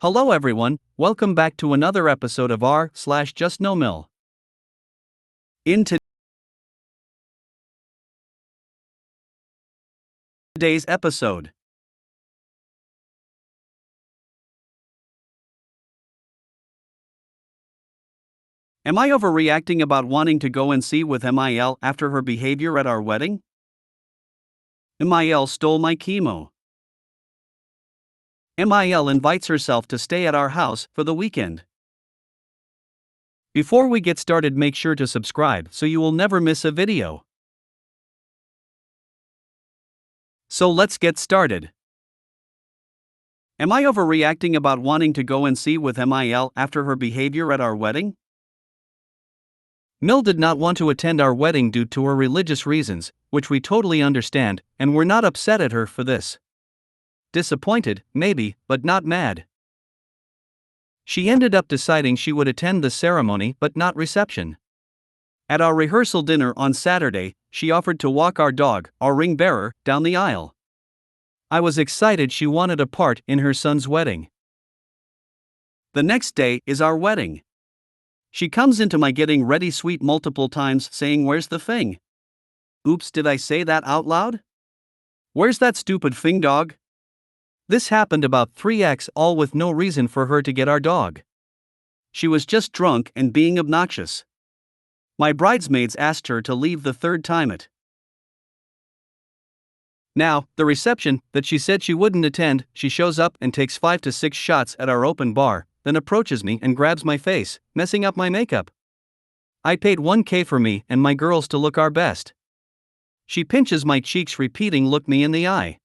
Hello everyone, welcome back to another episode of r/JustNoMil. In today's episode, am I overreacting about wanting to go and see with Mil after her behavior at our wedding? Mil stole my chemo. Mil invites herself to stay at our house for the weekend. Before we get started, make sure to subscribe so you will never miss a video. So let's get started. Am I overreacting about wanting to go and see with Mil after her behavior at our wedding? Mil did not want to attend our wedding due to her religious reasons, which we totally understand, and we're not upset at her for this. Disappointed, maybe, but not mad. She ended up deciding she would attend the ceremony but not reception. At our rehearsal dinner on Saturday, she offered to walk our dog, our ring bearer, down the aisle. I was excited she wanted a part in her son's wedding. The next day is our wedding. She comes into my getting ready suite multiple times saying, "Where's the thing?" Oops, did I say that out loud? Where's that stupid thing, dog? This happened about 3x, all with no reason for her to get our dog. She was just drunk and being obnoxious. My bridesmaids asked her to leave the third time it. Now, the reception that she said she wouldn't attend, she shows up and takes 5 to 6 shots at our open bar, then approaches me and grabs my face, messing up my makeup. I paid $1K for me and my girls to look our best. She pinches my cheeks repeating, "Look me in the eye."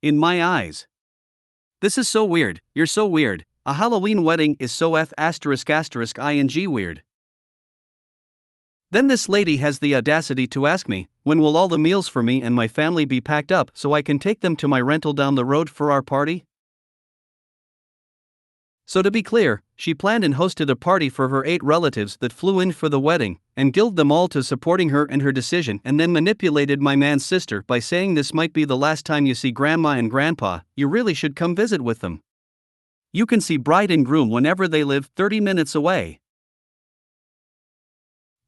In my eyes. This is so weird, you're so weird, a Halloween wedding is so ***ing weird. Then this lady has the audacity to ask me, when will all the meals for me and my family be packed up so I can take them to my rental down the road for our party? So to be clear, she planned and hosted a party for her 8 relatives that flew in for the wedding, and guilled them all to supporting her and her decision, and then manipulated my man's sister by saying, "This might be the last time you see grandma and grandpa, you really should come visit with them. You can see bride and groom whenever they live 30 minutes away."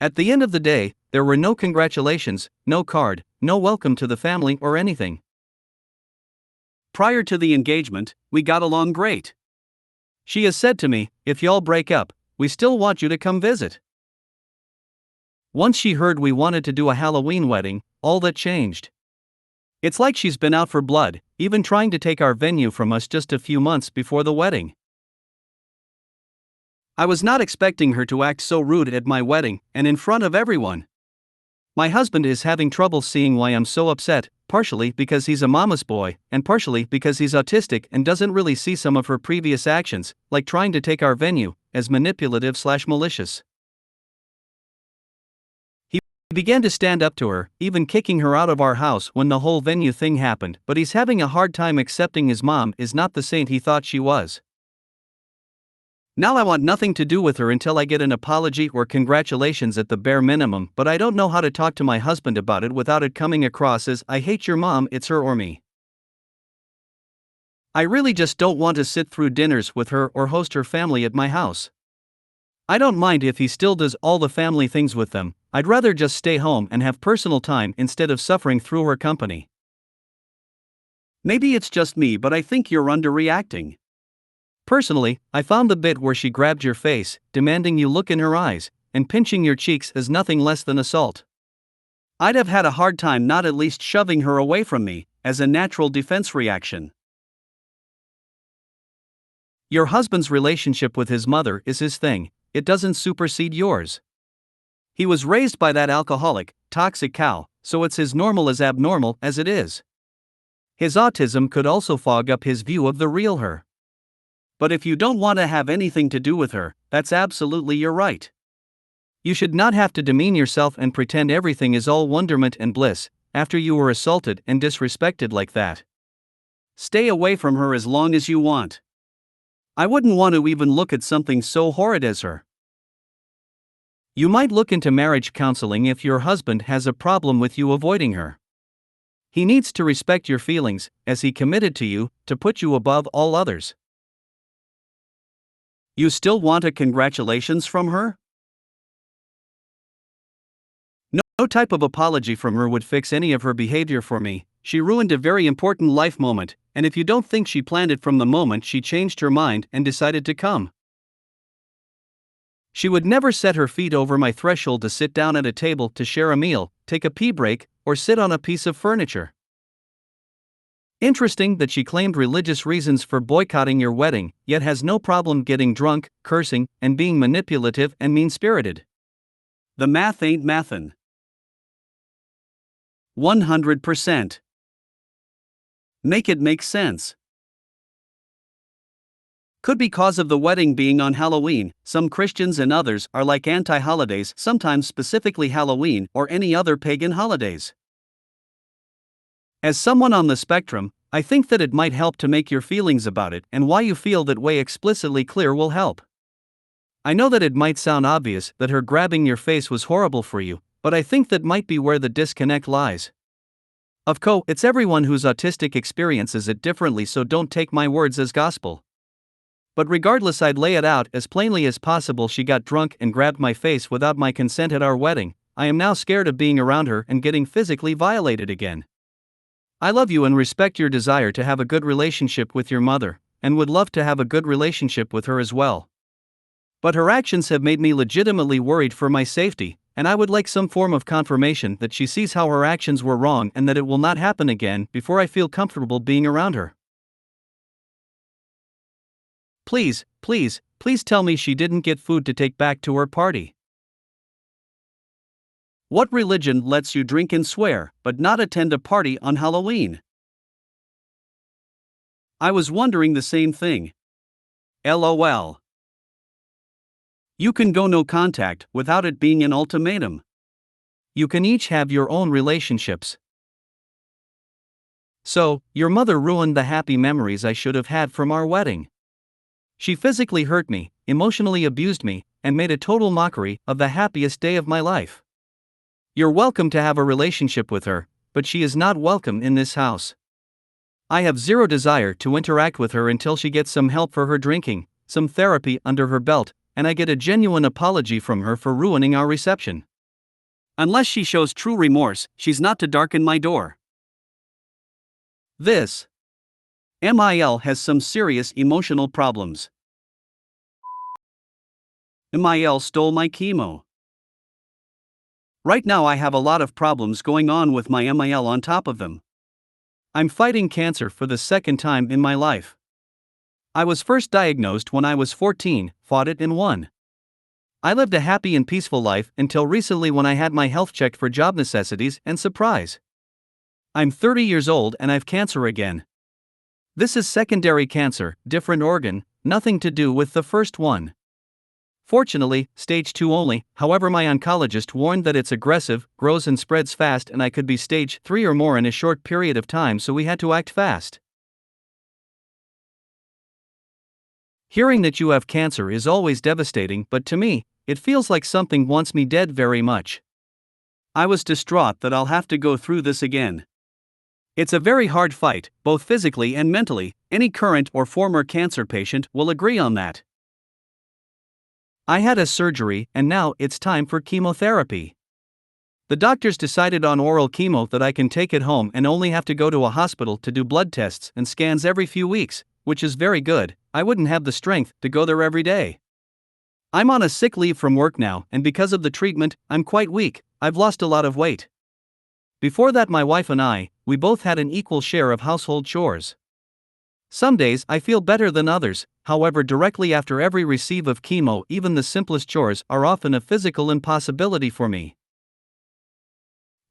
At the end of the day, there were no congratulations, no card, no welcome to the family or anything. Prior to the engagement, we got along great. She has said to me, "If y'all break up, we still want you to come visit." Once she heard we wanted to do a Halloween wedding, all that changed. It's like she's been out for blood, even trying to take our venue from us just a few months before the wedding. I was not expecting her to act so rude at my wedding, and in front of everyone. My husband is having trouble seeing why I'm so upset, partially because he's a mama's boy, and partially because he's autistic and doesn't really see some of her previous actions, like trying to take our venue, as manipulative/malicious. He began to stand up to her, even kicking her out of our house when the whole venue thing happened, but he's having a hard time accepting his mom is not the saint he thought she was. Now I want nothing to do with her until I get an apology or congratulations at the bare minimum, but I don't know how to talk to my husband about it without it coming across as, "I hate your mom, it's her or me." I really just don't want to sit through dinners with her or host her family at my house. I don't mind if he still does all the family things with them, I'd rather just stay home and have personal time instead of suffering through her company. Maybe it's just me, but I think you're underreacting. Personally, I found the bit where she grabbed your face, demanding you look in her eyes, and pinching your cheeks as nothing less than assault. I'd have had a hard time not at least shoving her away from me, as a natural defense reaction. Your husband's relationship with his mother is his thing, it doesn't supersede yours. He was raised by that alcoholic, toxic cow, so it's as normal as abnormal as it is. His autism could also fog up his view of the real her. But if you don't want to have anything to do with her, that's absolutely your right. You should not have to demean yourself and pretend everything is all wonderment and bliss, after you were assaulted and disrespected like that. Stay away from her as long as you want. I wouldn't want to even look at something so horrid as her. You might look into marriage counseling if your husband has a problem with you avoiding her. He needs to respect your feelings, as he committed to you, to put you above all others. You still want a congratulations from her? No type of apology from her would fix any of her behavior for me. She ruined a very important life moment, and if you don't think she planned it from the moment she changed her mind and decided to come. She would never set her feet over my threshold to sit down at a table to share a meal, take a pee break, or sit on a piece of furniture. Interesting that she claimed religious reasons for boycotting your wedding, yet has no problem getting drunk, cursing, and being manipulative and mean-spirited. The math ain't mathin'. 100%. Make it make sense. Could be cause of the wedding being on Halloween. Some Christians and others are like anti-holidays, sometimes specifically Halloween or any other pagan holidays. As someone on the spectrum, I think that it might help to make your feelings about it and why you feel that way explicitly clear will help. I know that it might sound obvious that her grabbing your face was horrible for you, but I think that might be where the disconnect lies. Of course, it's everyone whose autistic experiences it differently, so don't take my words as gospel. But regardless, I'd lay it out as plainly as possible. She got drunk and grabbed my face without my consent at our wedding. I am now scared of being around her and getting physically violated again. I love you and respect your desire to have a good relationship with your mother, and would love to have a good relationship with her as well. But her actions have made me legitimately worried for my safety, and I would like some form of confirmation that she sees how her actions were wrong and that it will not happen again before I feel comfortable being around her. Please, please, please tell me she didn't get food to take back to her party. What religion lets you drink and swear, but not attend a party on Halloween? I was wondering the same thing. LOL. You can go no contact without it being an ultimatum. You can each have your own relationships. So, your mother ruined the happy memories I should have had from our wedding. She physically hurt me, emotionally abused me, and made a total mockery of the happiest day of my life. You're welcome to have a relationship with her, but she is not welcome in this house. I have zero desire to interact with her until she gets some help for her drinking, some therapy under her belt, and I get a genuine apology from her for ruining our reception. Unless she shows true remorse, she's not to darken my door. This MIL has some serious emotional problems. MIL stole my chemo. Right now I have a lot of problems going on with my MIL on top of them. I'm fighting cancer for the second time in my life. I was first diagnosed when I was 14, fought it and won. I lived a happy and peaceful life until recently when I had my health checked for job necessities and surprise. I'm 30 years old and I've cancer again. This is secondary cancer, different organ, nothing to do with the first one. Fortunately, stage 2 only, however my oncologist warned that it's aggressive, grows and spreads fast and I could be stage 3 or more in a short period of time, so we had to act fast. Hearing that you have cancer is always devastating, but to me, it feels like something wants me dead very much. I was distraught that I'll have to go through this again. It's a very hard fight, both physically and mentally. Any current or former cancer patient will agree on that. I had a surgery and now it's time for chemotherapy. The doctors decided on oral chemo that I can take at home and only have to go to a hospital to do blood tests and scans every few weeks, which is very good. I wouldn't have the strength to go there every day. I'm on a sick leave from work now, and because of the treatment, I'm quite weak. I've lost a lot of weight. Before that, my wife and we both had an equal share of household chores. Some days I feel better than others, however directly after every receive of chemo even the simplest chores are often a physical impossibility for me.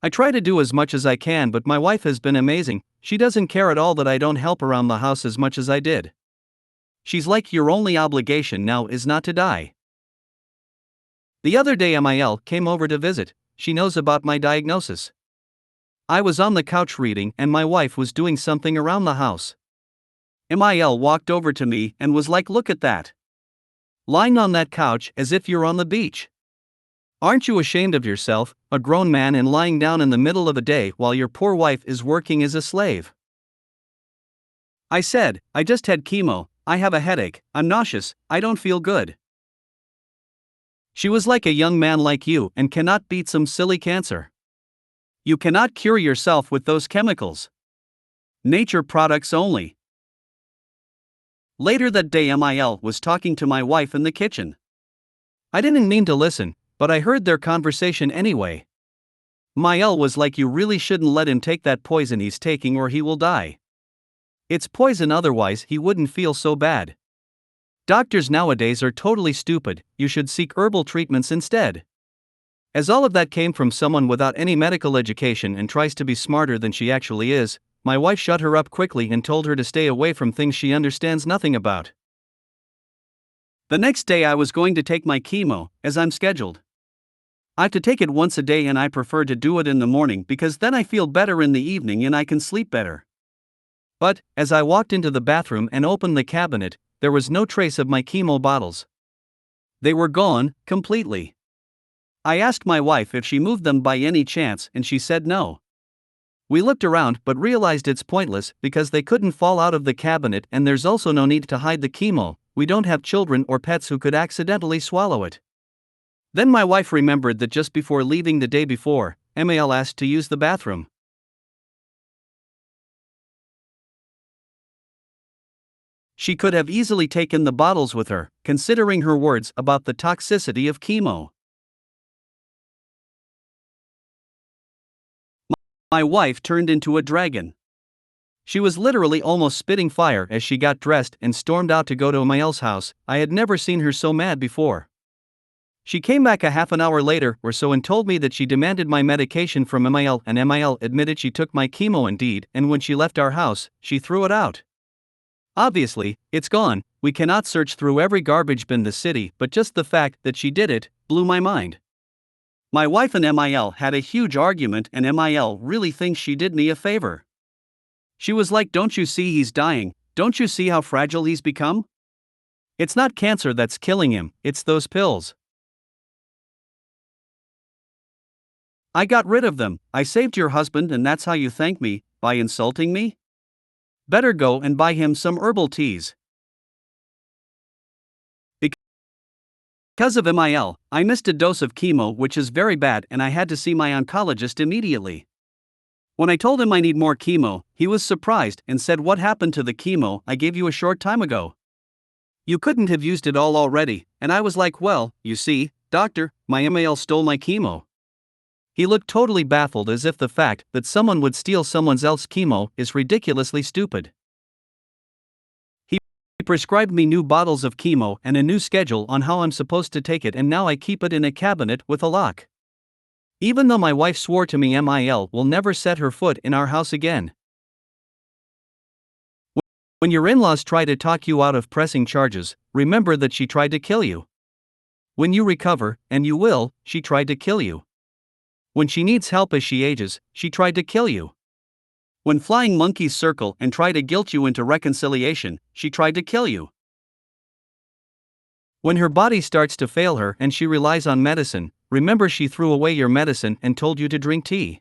I try to do as much as I can, but my wife has been amazing. She doesn't care at all that I don't help around the house as much as I did. She's like, your only obligation now is not to die. The other day MIL came over to visit. She knows about my diagnosis. I was on the couch reading and my wife was doing something around the house. MIL walked over to me and was like, look at that. Lying on that couch as if you're on the beach. Aren't you ashamed of yourself, a grown man, and lying down in the middle of the day while your poor wife is working as a slave? I said, I just had chemo, I have a headache, I'm nauseous, I don't feel good. She was like a young man like you and cannot beat some silly cancer. You cannot cure yourself with those chemicals. Nature products only. Later that day, Mil was talking to my wife in the kitchen. I didn't mean to listen, but I heard their conversation anyway. Mil was like, you really shouldn't let him take that poison he's taking or he will die. It's poison, otherwise he wouldn't feel so bad. Doctors nowadays are totally stupid, you should seek herbal treatments instead. As all of that came from someone without any medical education and tries to be smarter than she actually is, my wife shut her up quickly and told her to stay away from things she understands nothing about. The next day I was going to take my chemo, as I'm scheduled. I have to take it once a day and I prefer to do it in the morning because then I feel better in the evening and I can sleep better. But, as I walked into the bathroom and opened the cabinet, there was no trace of my chemo bottles. They were gone, completely. I asked my wife if she moved them by any chance and she said no. We looked around but realized it's pointless because they couldn't fall out of the cabinet and there's also no need to hide the chemo, we don't have children or pets who could accidentally swallow it. Then my wife remembered that just before leaving the day before, Mil asked to use the bathroom. She could have easily taken the bottles with her, considering her words about the toxicity of chemo. My wife turned into a dragon. She was literally almost spitting fire as she got dressed and stormed out to go to Mil's house. I had never seen her so mad before. She came back a half an hour later or so and told me that she demanded my medication from Mil, and Mil admitted she took my chemo indeed, and when she left our house, she threw it out. Obviously, it's gone, we cannot search through every garbage bin in the city, but just the fact that she did it blew my mind. My wife and Mil had a huge argument and Mil really thinks she did me a favor. She was like, don't you see he's dying, don't you see how fragile he's become? It's not cancer that's killing him, it's those pills. I got rid of them, I saved your husband and that's how you thank me, by insulting me? Better go and buy him some herbal teas. Because of Mil, I missed a dose of chemo, which is very bad, and I had to see my oncologist immediately. When I told him I need more chemo, he was surprised and said, what happened to the chemo I gave you a short time ago? You couldn't have used it all already, and I was like, well, you see, doctor, my Mil stole my chemo. He looked totally baffled, as if the fact that someone would steal someone else's chemo is ridiculously stupid. He prescribed me new bottles of chemo and a new schedule on how I'm supposed to take it, and now I keep it in a cabinet with a lock. Even though my wife swore to me Mil will never set her foot in our house again. When your in-laws try to talk you out of pressing charges, remember that she tried to kill you. When you recover, and you will, she tried to kill you. When she needs help as she ages, she tried to kill you. When flying monkeys circle and try to guilt you into reconciliation, she tried to kill you. When her body starts to fail her and she relies on medicine, remember she threw away your medicine and told you to drink tea.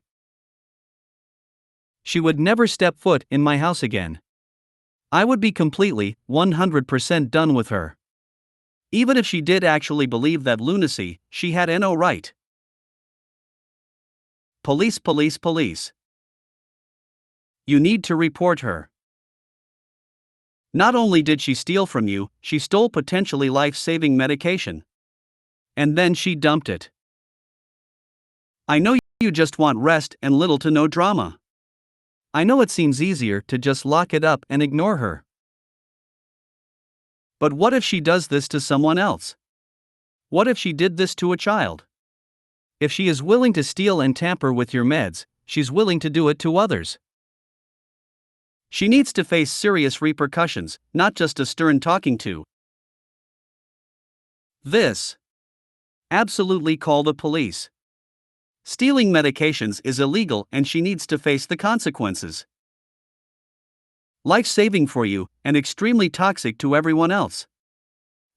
She would never step foot in my house again. I would be completely, 100% done with her. Even if she did actually believe that lunacy, she had no right. Police, police, police. You need to report her. Not only did she steal from you, she stole potentially life-saving medication. And then she dumped it. I know you just want rest and little to no drama. I know it seems easier to just lock it up and ignore her. But what if she does this to someone else? What if she did this to a child? If she is willing to steal and tamper with your meds, she's willing to do it to others. She needs to face serious repercussions, not just a stern talking to. This. Absolutely call the police. Stealing medications is illegal and she needs to face the consequences. Life-saving for you, and extremely toxic to everyone else.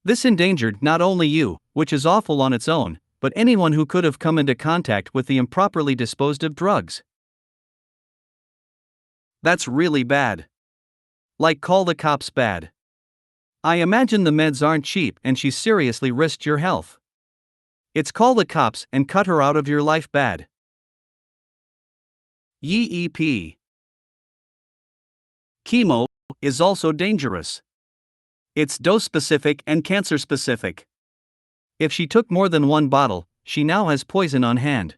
This endangered not only you, which is awful on its own, but anyone who could have come into contact with the improperly disposed of drugs. That's really bad. Like, call the cops bad. I imagine the meds aren't cheap and she seriously risked your health. It's call the cops and cut her out of your life bad. Yeep. Chemo is also dangerous. It's dose-specific and cancer-specific. If she took more than one bottle, she now has poison on hand.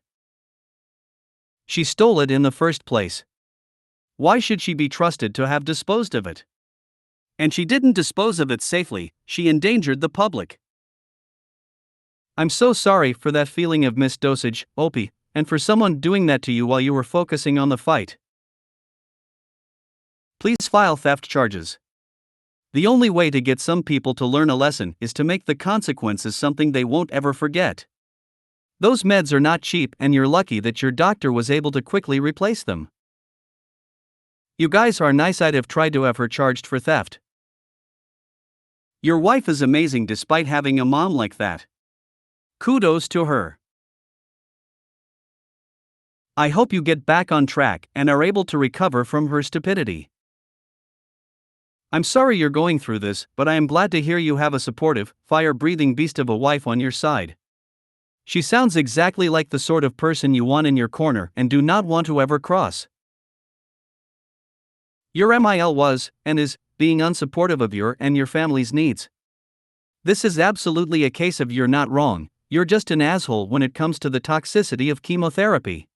She stole it in the first place. Why should she be trusted to have disposed of it? And she didn't dispose of it safely, she endangered the public. I'm so sorry for that feeling of missed dosage, Opie, and for someone doing that to you while you were focusing on the fight. Please file theft charges. The only way to get some people to learn a lesson is to make the consequences something they won't ever forget. Those meds are not cheap and you're lucky that your doctor was able to quickly replace them. You guys are nice. I'd have tried to have her charged for theft. Your wife is amazing despite having a mom like that. Kudos to her. I hope you get back on track and are able to recover from her stupidity. I'm sorry you're going through this, but I am glad to hear you have a supportive, fire-breathing beast of a wife on your side. She sounds exactly like the sort of person you want in your corner and do not want to ever cross. Your MIL was, and is, being unsupportive of your and your family's needs. This is absolutely a case of you're not wrong, you're just an asshole when it comes to the toxicity of chemotherapy.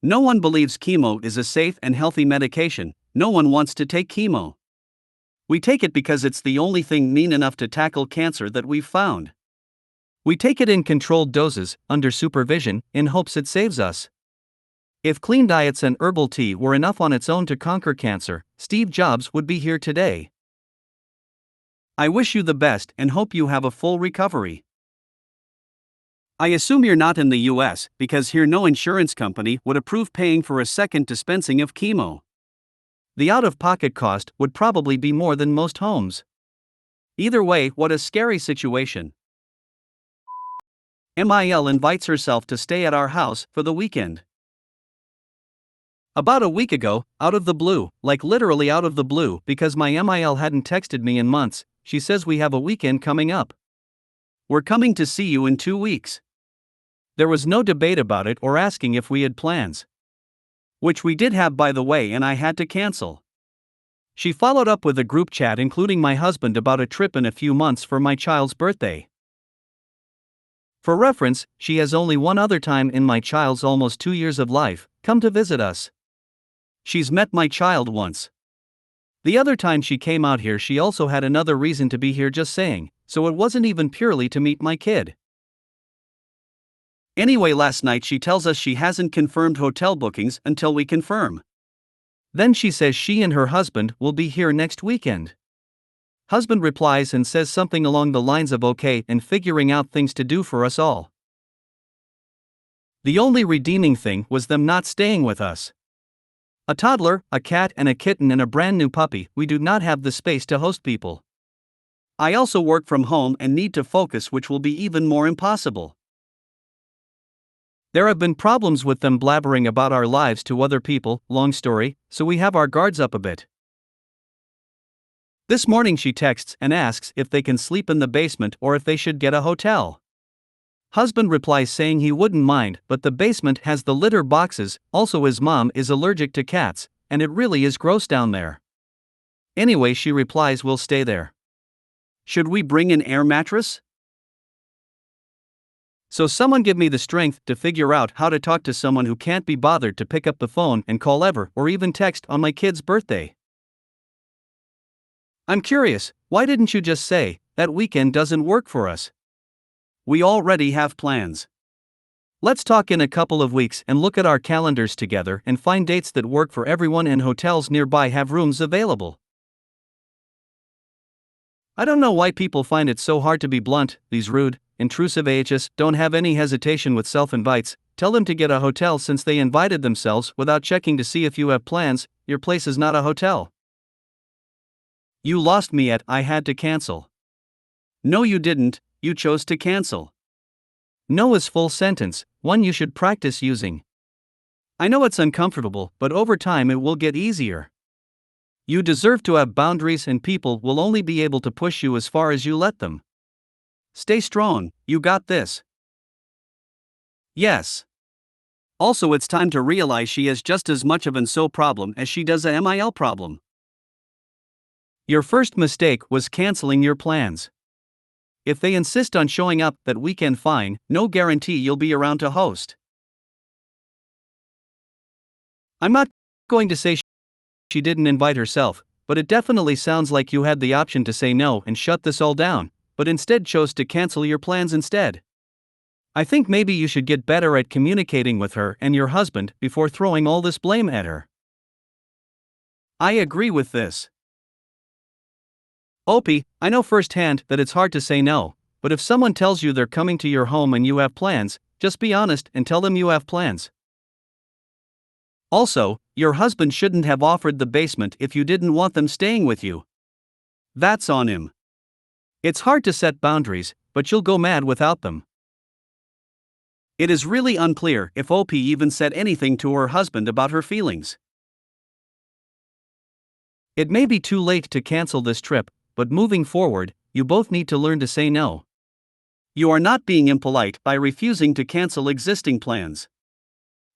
No one believes chemo is a safe and healthy medication, no one wants to take chemo. We take it because it's the only thing mean enough to tackle cancer that we've found. We take it in controlled doses, under supervision, in hopes it saves us. If clean diets and herbal tea were enough on its own to conquer cancer, Steve Jobs would be here today. I wish you the best and hope you have a full recovery. I assume you're not in the US, because here no insurance company would approve paying for a second dispensing of chemo. The out-of-pocket cost would probably be more than most homes. Either way, what a scary situation. MIL invites herself to stay at our house for the weekend. About a week ago, out of the blue, like literally out of the blue, because my MIL hadn't texted me in months, she says we have a weekend coming up. We're coming to see you in 2 weeks. There was no debate about it or asking if we had plans. Which we did have, by the way, and I had to cancel. She followed up with a group chat including my husband about a trip in a few months for my child's birthday. For reference, she has only one other time in my child's almost 2 years of life come to visit us. She's met my child once. The other time she came out here she also had another reason to be here, just saying, so it wasn't even purely to meet my kid. Anyway, last night she tells us she hasn't confirmed hotel bookings until we confirm. Then she says she and her husband will be here next weekend. Husband replies and says something along the lines of okay and figuring out things to do for us all. The only redeeming thing was them not staying with us. A toddler, a cat and a kitten and a brand new puppy, we do not have the space to host people. I also work from home and need to focus, which will be even more impossible. There have been problems with them blabbering about our lives to other people, long story, so we have our guards up a bit. This morning she texts and asks if they can sleep in the basement or if they should get a hotel. Husband replies saying he wouldn't mind, but the basement has the litter boxes, also his mom is allergic to cats, and it really is gross down there. Anyway, she replies we'll stay there. Should we bring an air mattress? So someone give me the strength to figure out how to talk to someone who can't be bothered to pick up the phone and call ever or even text on my kid's birthday. I'm curious, why didn't you just say, that weekend doesn't work for us? We already have plans. Let's talk in a couple of weeks and look at our calendars together and find dates that work for everyone, and hotels nearby have rooms available. I don't know why people find it so hard to be blunt. These rude, intrusive AHs don't have any hesitation with self-invites. Tell them to get a hotel since they invited themselves without checking to see if you have plans. Your place is not a hotel. You lost me at I had to cancel. No, you didn't, you chose to cancel. No is full sentence, one you should practice using. I know it's uncomfortable, but over time it will get easier. You deserve to have boundaries, and people will only be able to push you as far as you let them. Stay strong, you got this. Yes. Also, it's time to realize she has just as much of an SO problem as she does a MIL problem. Your first mistake was canceling your plans. If they insist on showing up that weekend, fine, no guarantee you'll be around to host. I'm not going to say she didn't invite herself, but it definitely sounds like you had the option to say no and shut this all down, but instead chose to cancel your plans instead. I think maybe you should get better at communicating with her and your husband before throwing all this blame at her. I agree with this. Opie, I know firsthand that it's hard to say no, but if someone tells you they're coming to your home and you have plans, just be honest and tell them you have plans. Also, your husband shouldn't have offered the basement if you didn't want them staying with you. That's on him. It's hard to set boundaries, but you'll go mad without them. It is really unclear if Opie even said anything to her husband about her feelings. It may be too late to cancel this trip, but moving forward, you both need to learn to say no. You are not being impolite by refusing to cancel existing plans.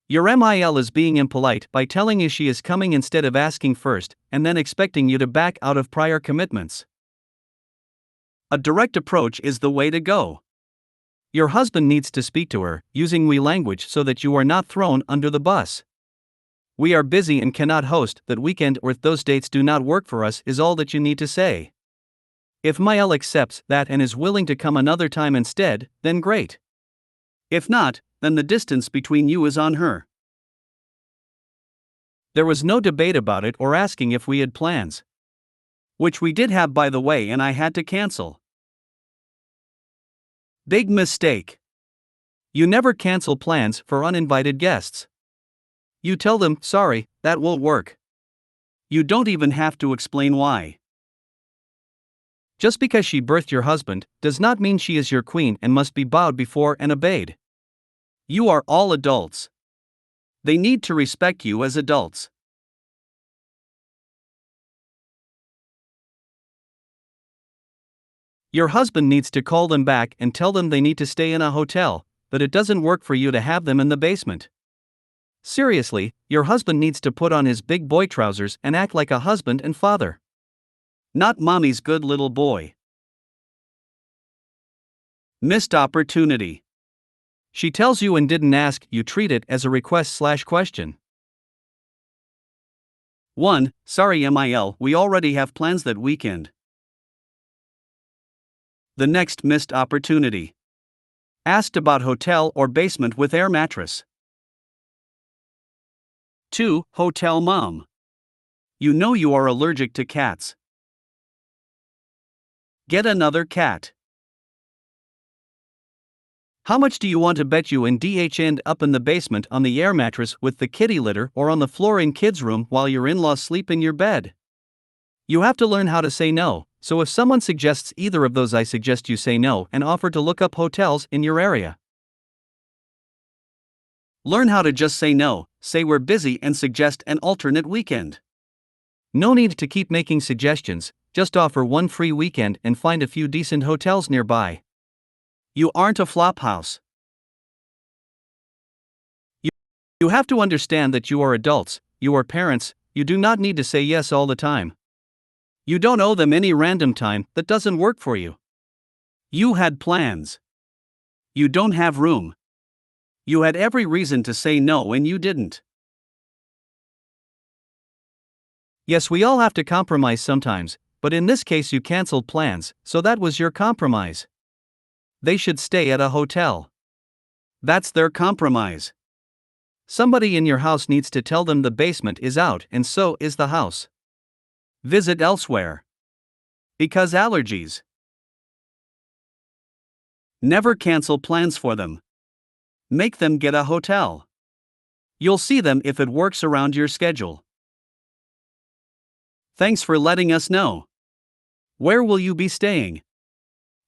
Your MIL is being impolite by telling you she is coming instead of asking first, and then expecting you to back out of prior commitments. A direct approach is the way to go. Your husband needs to speak to her, using we language so that you are not thrown under the bus. We are busy and cannot host that weekend, or those dates do not work for us, is all that you need to say. If MIL accepts that and is willing to come another time instead, then great. If not, then the distance between you is on her. There was no debate about it or asking if we had plans. Which we did have, by the way, and I had to cancel. Big mistake. You never cancel plans for uninvited guests. You tell them, sorry, that won't work. You don't even have to explain why. Just because she birthed your husband does not mean she is your queen and must be bowed before and obeyed. You are all adults. They need to respect you as adults. Your husband needs to call them back and tell them they need to stay in a hotel, that it doesn't work for you to have them in the basement. Seriously, your husband needs to put on his big boy trousers and act like a husband and father. Not mommy's good little boy. Missed opportunity. She tells you and didn't ask, you treat it as a request/question. 1. Sorry MIL, we already have plans that weekend. The next missed opportunity. Asked about hotel or basement with air mattress. 2. Hotel mom. You know you are allergic to cats. Get another cat. How much do you want to bet you and DH end up in the basement on the air mattress with the kitty litter, or on the floor in kids' room while your in-laws sleep in your bed? You have to learn how to say no, so if someone suggests either of those, I suggest you say no and offer to look up hotels in your area. Learn how to just say no, say we're busy and suggest an alternate weekend. No need to keep making suggestions, just offer one free weekend and find a few decent hotels nearby. You aren't a flop house. You have to understand that you are adults, you are parents, you do not need to say yes all the time. You don't owe them any random time that doesn't work for you. You had plans. You don't have room. You had every reason to say no and you didn't. Yes, we all have to compromise sometimes, but in this case you canceled plans, so that was your compromise. They should stay at a hotel. That's their compromise. Somebody in your house needs to tell them the basement is out and so is the house. Visit elsewhere. Because allergies. Never cancel plans for them. Make them get a hotel. You'll see them if it works around your schedule. Thanks for letting us know. Where will you be staying?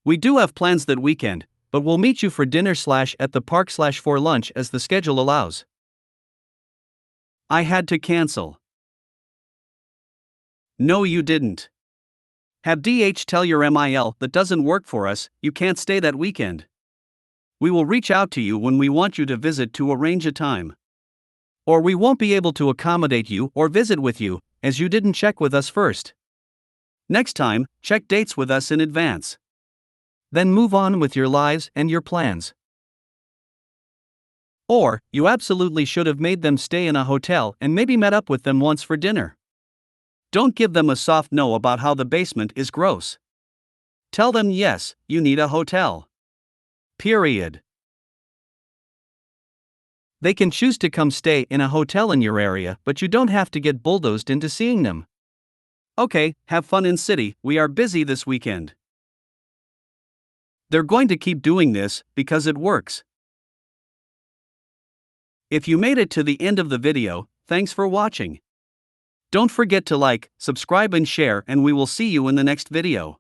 We do have plans that weekend, but we'll meet you for dinner/at the park/for lunch as the schedule allows. I had to cancel. No, you didn't. Have DH tell your MIL that doesn't work for us, you can't stay that weekend. We will reach out to you when we want you to visit to arrange a time. Or we won't be able to accommodate you or visit with you, as you didn't check with us first. Next time, check dates with us in advance. Then move on with your lives and your plans. Or, you absolutely should have made them stay in a hotel and maybe met up with them once for dinner. Don't give them a soft no about how the basement is gross. Tell them yes, you need a hotel. Period. They can choose to come stay in a hotel in your area, but you don't have to get bulldozed into seeing them. Okay, have fun in city, we are busy this weekend. They're going to keep doing this because it works. If you made it to the end of the video, thanks for watching. Don't forget to like, subscribe and share, and we will see you in the next video.